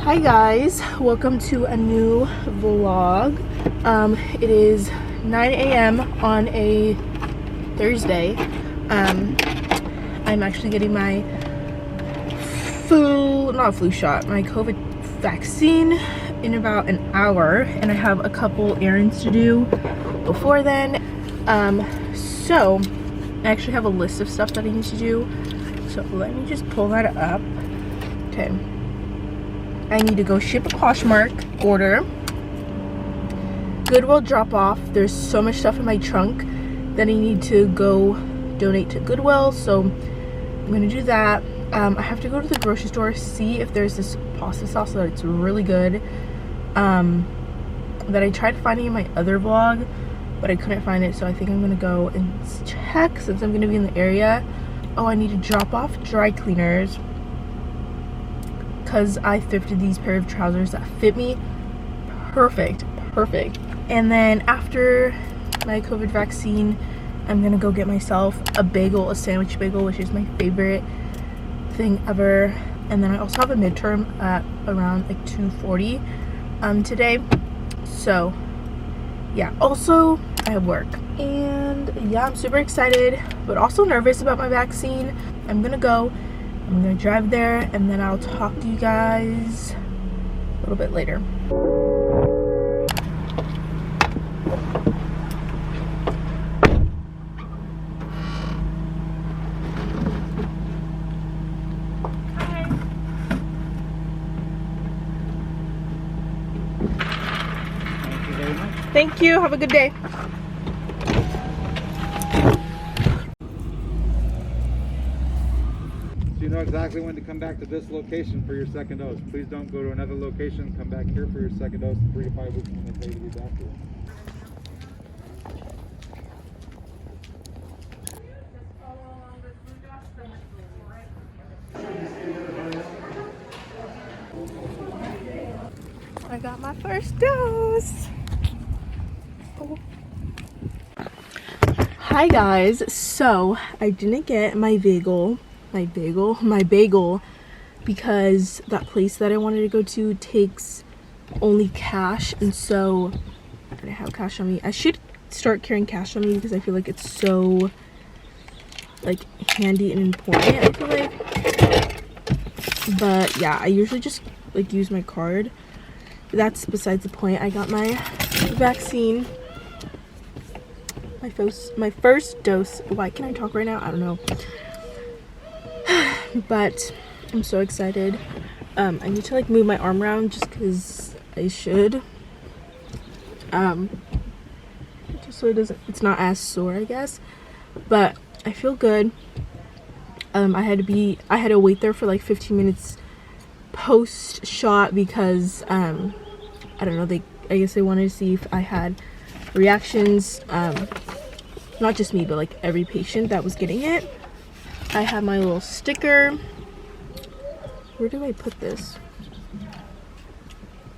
Hi guys, welcome to a new vlog. It is 9 a.m. on a Thursday. I'm actually getting my my COVID vaccine in about an hour, and I have a couple errands to do before then. So I actually have a list of stuff that I need to do. So let me just pull that up. Okay. I need to go ship a Poshmark order, Goodwill drop off. There's so much stuff in my trunk that I need to go donate to Goodwill, so I'm gonna do that. I have to go to the grocery store, see if there's this pasta sauce that it's really good, that I tried finding in my other vlog, but I couldn't find it, so I think I'm gonna go and check since I'm gonna be in the area. Oh, I need to drop off dry cleaners because I thrifted these pair of trousers that fit me perfect. And then after my COVID vaccine, I'm gonna go get myself a bagel, a sandwich bagel, which is my favorite thing ever. And then I also have a midterm at around like 2:40 today, so yeah. Also I have work, and yeah, I'm super excited but also nervous about my vaccine. I'm gonna drive there, and then I'll talk to you guys a little bit later. Hi. Thank you very much. Thank you. Have a good day. You know exactly when to come back to this location for your second dose. Please don't go to another location. Come back here for your second dose in 3 to 5 weeks when they tell you to be back here. I got my first dose. Oh. Hi guys. So I didn't get my bagel because that place that I wanted to go to takes only cash, and so I didn't have cash on me. I should start carrying cash on me because I feel like it's so like handy and important, I feel like. But yeah, I usually just like use my card. That's besides the point. I got my vaccine, my first dose. Why can't I talk right now? I don't know. But I'm so excited. I need to like move my arm around just because I should. Just so it's not as sore, I guess. But I feel good. I had to wait there for like 15 minutes post shot because I don't know, I guess they wanted to see if I had reactions. Not just me, but like every patient that was getting it. I have my little sticker. Where do I put this?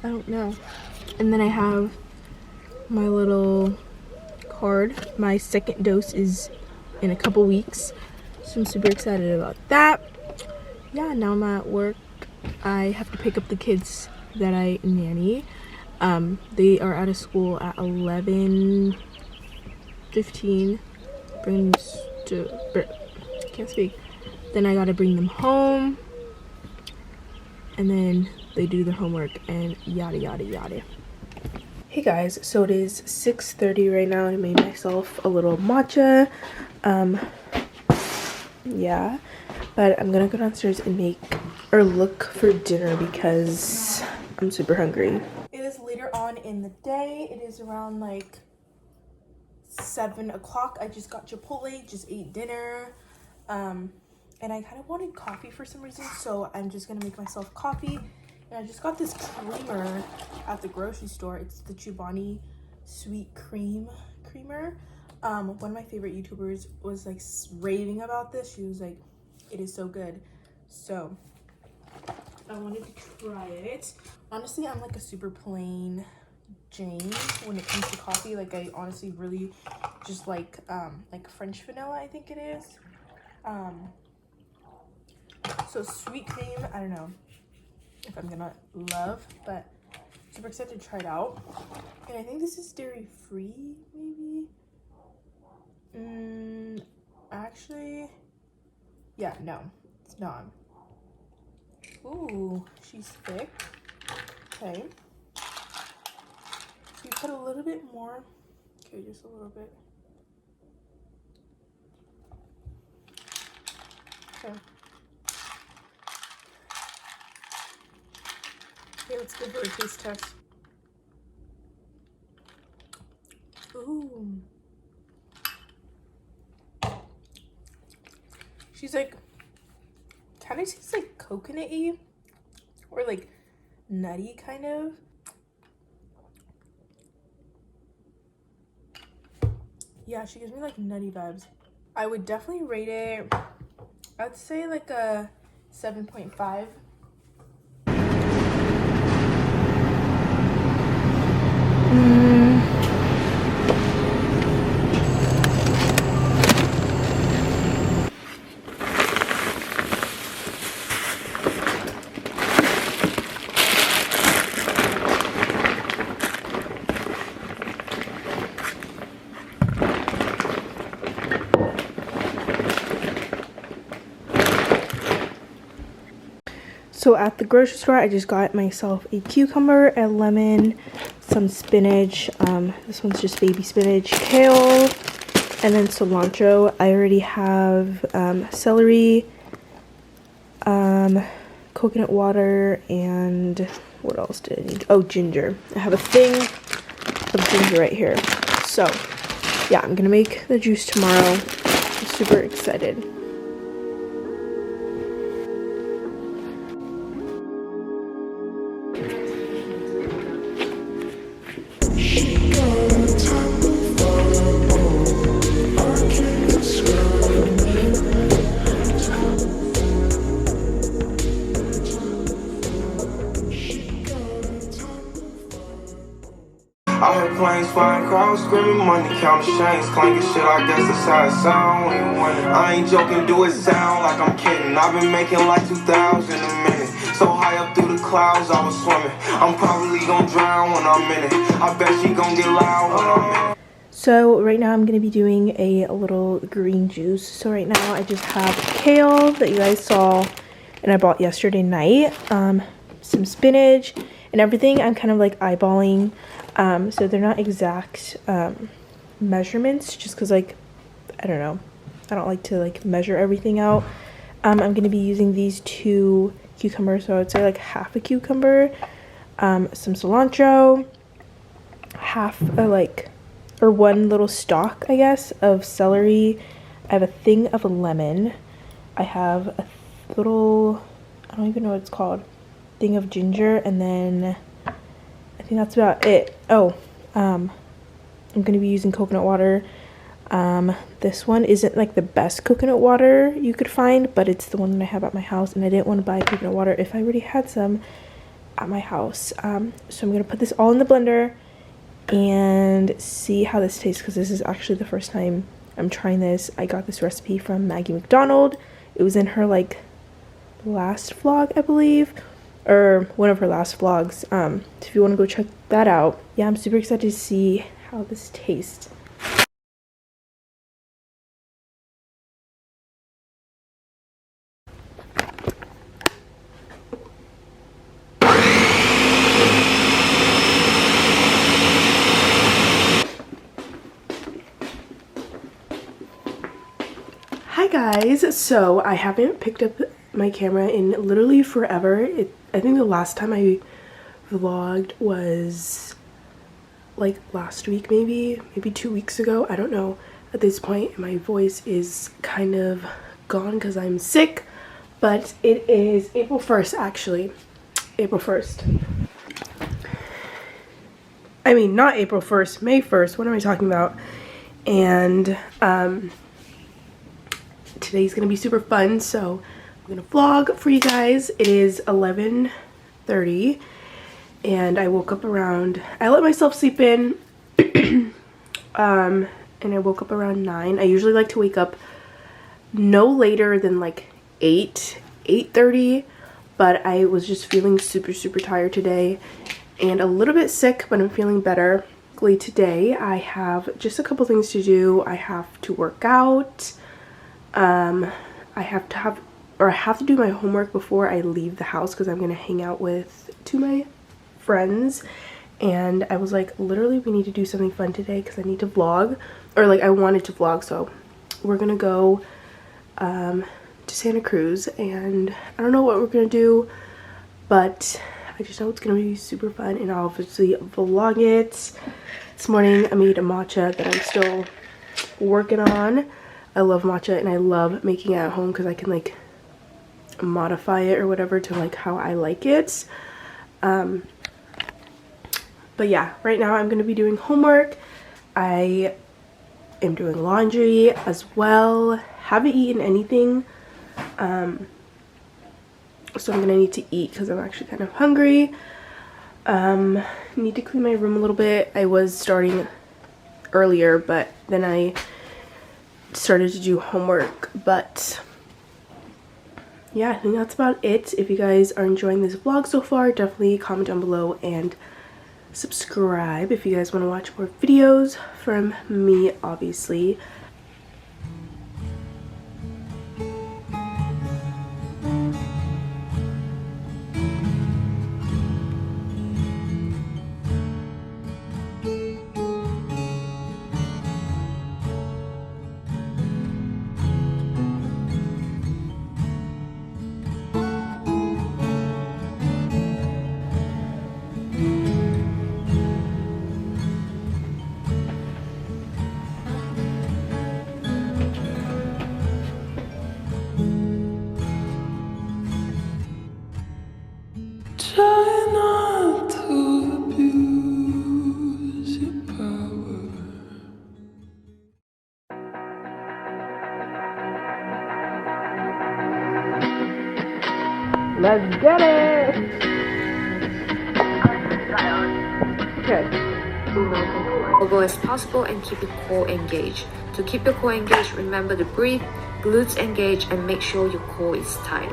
I don't know. And then I have my little card. My second dose is in a couple weeks, so I'm super excited about that. Yeah, now I'm at work. I have to pick up the kids that I nanny. They are out of school at 11:15. Bring them to can't speak. Then I gotta bring them home, and then they do their homework and yada yada yada. Hey guys, so it is 6:30 right now. I made myself a little matcha. Yeah, but I'm gonna go downstairs and look for dinner because I'm super hungry. It is later on in the day. It is around like 7 o'clock. I just got Chipotle, just ate dinner, and I kind of wanted coffee for some reason, so I'm just gonna make myself coffee. And I just got this creamer at the grocery store. It's the Chobani sweet creamer. One of my favorite YouTubers was like raving about this. She was like, it is so good. So I wanted to try it. Honestly, I'm like a super plain Jane when it comes to coffee. Like I honestly really just like French vanilla, I think it is. So sweet cream, I don't know. if I'm gonna love, but super excited to try it out. And I think this is dairy free, maybe. Actually, yeah, no, it's not. Ooh, she's thick. Okay. So you put a little bit more. Okay, just a little bit. Okay. Okay, let's give her a taste test. Ooh. She's like, kind of tastes like coconut-y or like nutty kind of. Yeah, she gives me like nutty vibes. I would definitely rate it, I'd say like a 7.5. So at the grocery store, I just got myself a cucumber, a lemon, some spinach. This one's just baby spinach, kale, and then cilantro. I already have celery, coconut water, and what else did I need? Oh, ginger. I have a thing of ginger right here. So yeah, I'm gonna make the juice tomorrow. I'm super excited. I heard planes flying, crowds screaming, money counting chains, clanking shit. I guess that's how it sound when you winning. I ain't joking, do it sound like I'm kidding. I've been making like 2,000 a minute. So high up through the clouds, I was swimming. I'm probably gonna drown when I'm in it. I bet she gonna get loud when I'm in it. So right now I'm going to be doing a little green juice. So right now I just have kale that you guys saw and I bought yesterday night. Some spinach and everything I'm kind of like eyeballing. So they're not exact measurements just because like, I don't know. I don't like to like measure everything out. I'm going to be using these 2 cucumbers. So I'd say like half a cucumber, some cilantro, half or 1 little stalk, I guess, of celery. I have a thing of lemon. I have a little, I don't even know what it's called, thing of ginger, and then I think that's about it. Oh, I'm going to be using coconut water. This one isn't like the best coconut water you could find, but it's the one that I have at my house, and I didn't want to buy coconut water if I already had some at my house. So I'm going to put this all in the blender and see how this tastes, because this is actually the first time I'm trying this. I got this recipe from Maggie McDonald. It was in her like last vlog, I believe, or one of her last vlogs. So if you want to go check that out. Yeah, I'm super excited to see how this tastes. Hi guys, so I haven't picked up my camera in literally forever. I think the last time I vlogged was like last week, maybe 2 weeks ago. I don't know. At this point my voice is kind of gone because I'm sick, but it is April 1st actually. April 1st. I mean, not April 1st, May 1st. What am I talking about? And today's gonna be super fun, so I'm gonna vlog for you guys. It is 11:30 and I woke up around, I let myself sleep in and I woke up around 9. I usually like to wake up no later than like 8:30, but I was just feeling super tired today and a little bit sick, but I'm feeling better. Today I have just a couple things to do. I have to work out. I have to do my homework before I leave the house because I'm gonna hang out with two of my friends, and I was like, literally we need to do something fun today because I need to vlog, or like I wanted to vlog. So we're gonna go to Santa Cruz, and I don't know what we're gonna do, but I just know it's gonna be super fun, and I'll obviously vlog it. This morning I made a matcha that I'm still working on. I love matcha and I love making it at home because I can like modify it or whatever to like how I like it. But yeah, right now I'm gonna be doing homework. I am doing laundry as well. Haven't eaten anything. So I'm gonna need to eat because I'm actually kind of hungry. Need to clean my room a little bit. I was starting earlier, but then I started to do homework. But yeah, I think that's about it. If you guys are enjoying this vlog so far, definitely comment down below and subscribe if you guys want to watch more videos from me, obviously. Try not to abuse your power. Let's get it! Okay. Go as possible and keep your core engaged. To keep your core engaged, remember to breathe, glutes engaged, and make sure your core is tight.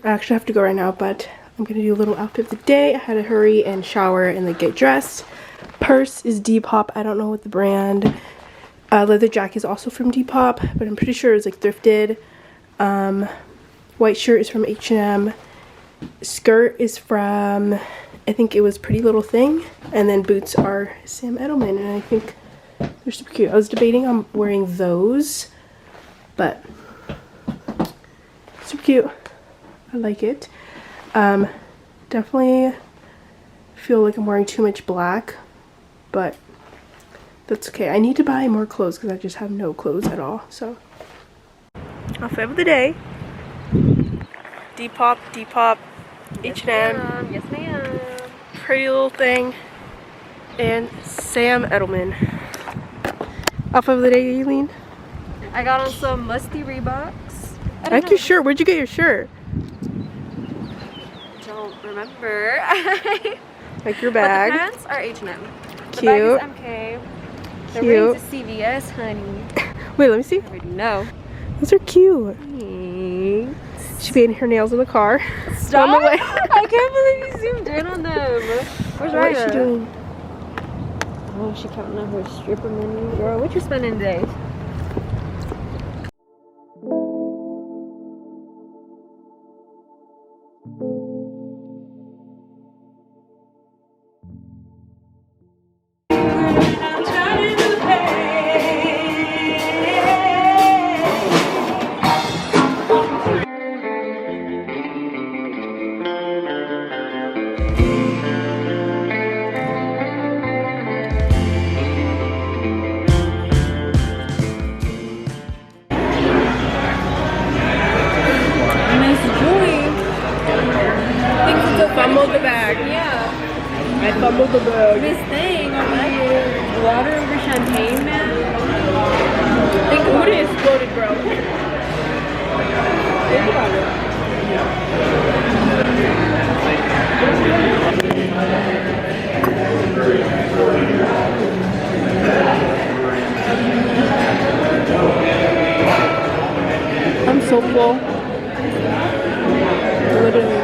I actually have to go right now, but I'm gonna do a little outfit of the day. I had to hurry and shower and like get dressed. Purse is Depop. I don't know what the brand. Leather jacket is also from Depop, but I'm pretty sure it's like thrifted. White shirt is from H&M. Skirt is from, I think it was Pretty Little Thing. And then boots are Sam Edelman, and I think they're super cute. I was debating on wearing those, but super cute. I like it. Definitely feel like I'm wearing too much black, but that's okay. I need to buy more clothes because I just have no clothes at all. So outfit of the day: Depop, H&M, Yes, ma'am. Pretty Little Thing, and Sam Edelman. Outfit of the day, Aileen? I got on some musty Reeboks. I like your shirt. Where'd you get your shirt? Don't remember. Like your bag. But the pants are H&M. The Cute. bag is MK. The rings is CVS, honey. Wait, let me see. I already know. Those are cute. Thanks. She painted her nails in the car. Stop! On the way. I can't believe you zoomed in on them. Where's What is Ryder? she doing? Oh, she counting out her stripper money. Girl, what you spending today? Fumbled the bag. Yeah. I fumbled the bag. This thing on my head. Water over champagne, man. Think about it exploded, bro. Think about it. beautiful. Literally.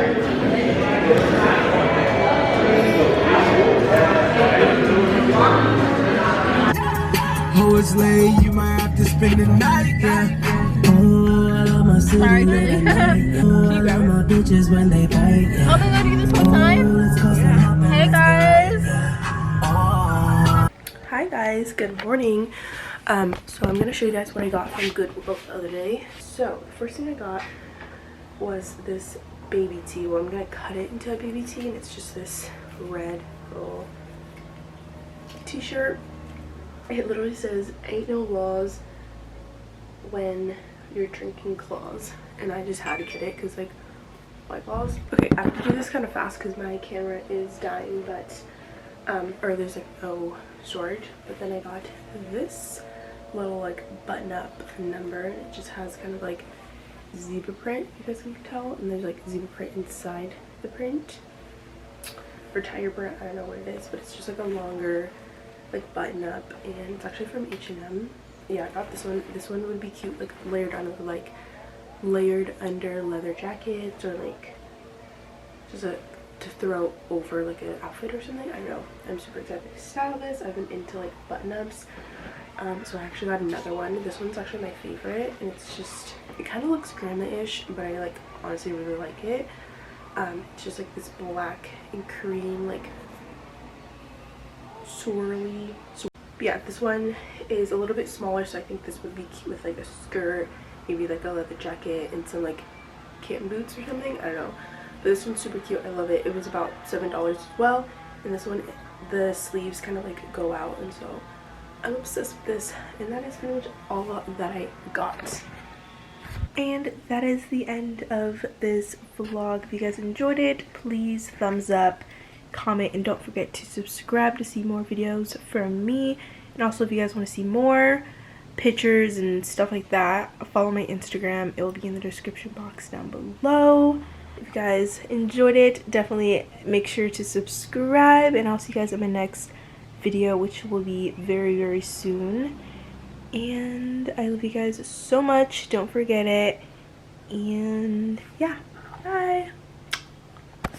Oh, it's late, you might have to spend the night, yeah. Oh, I love my city. Sorry, Oh, I love my bitches when they fight, yeah. oh my god, you get this one time? Hey guys! Hi guys, good morning. So I'm gonna show you guys what I got from Goodwill the other day. So the first thing I got was this baby tee. Well, I'm gonna cut it into a baby tee, and it's just this red little t-shirt. It literally says ain't no laws when you're drinking claws, and I just had to get it because like white claws. Okay, I have to do this kind of fast because my camera is dying, but or there's like no storage. But then I got this little like button up number, and it just has kind of like zebra print, you guys can tell, and there's like zebra print inside the print, or tiger print, I don't know what it is, but it's just like a longer like button up, and it's actually from H&M. Yeah, I got this one. This one would be cute, like layered under leather jackets, or like just to throw over like an outfit or something. I don't know. I'm super excited to style this. I've been into like button ups, so I actually got another one. This one's actually my favorite, and it's just, it kind of looks grandma-ish, but I like honestly really like it. It's just like this black and cream like swirly. Yeah, this one is a little bit smaller, so I think this would be cute with like a skirt, maybe like a leather jacket and some like kitten boots or something. I don't know, but this one's super cute. I love it. It was about $7 as well, and this one, the sleeves kind of like go out, and so I'm obsessed with this. And that is pretty much all that I got. And that is the end of this vlog. If you guys enjoyed it, please thumbs up, comment, and don't forget to subscribe to see more videos from me. And also, if you guys want to see more pictures and stuff like that, follow my Instagram. It will be in the description box down below. If you guys enjoyed it, definitely make sure to subscribe, and I'll see you guys in my next video, which will be very, very soon. And I love you guys so much. Don't forget it. And yeah, bye.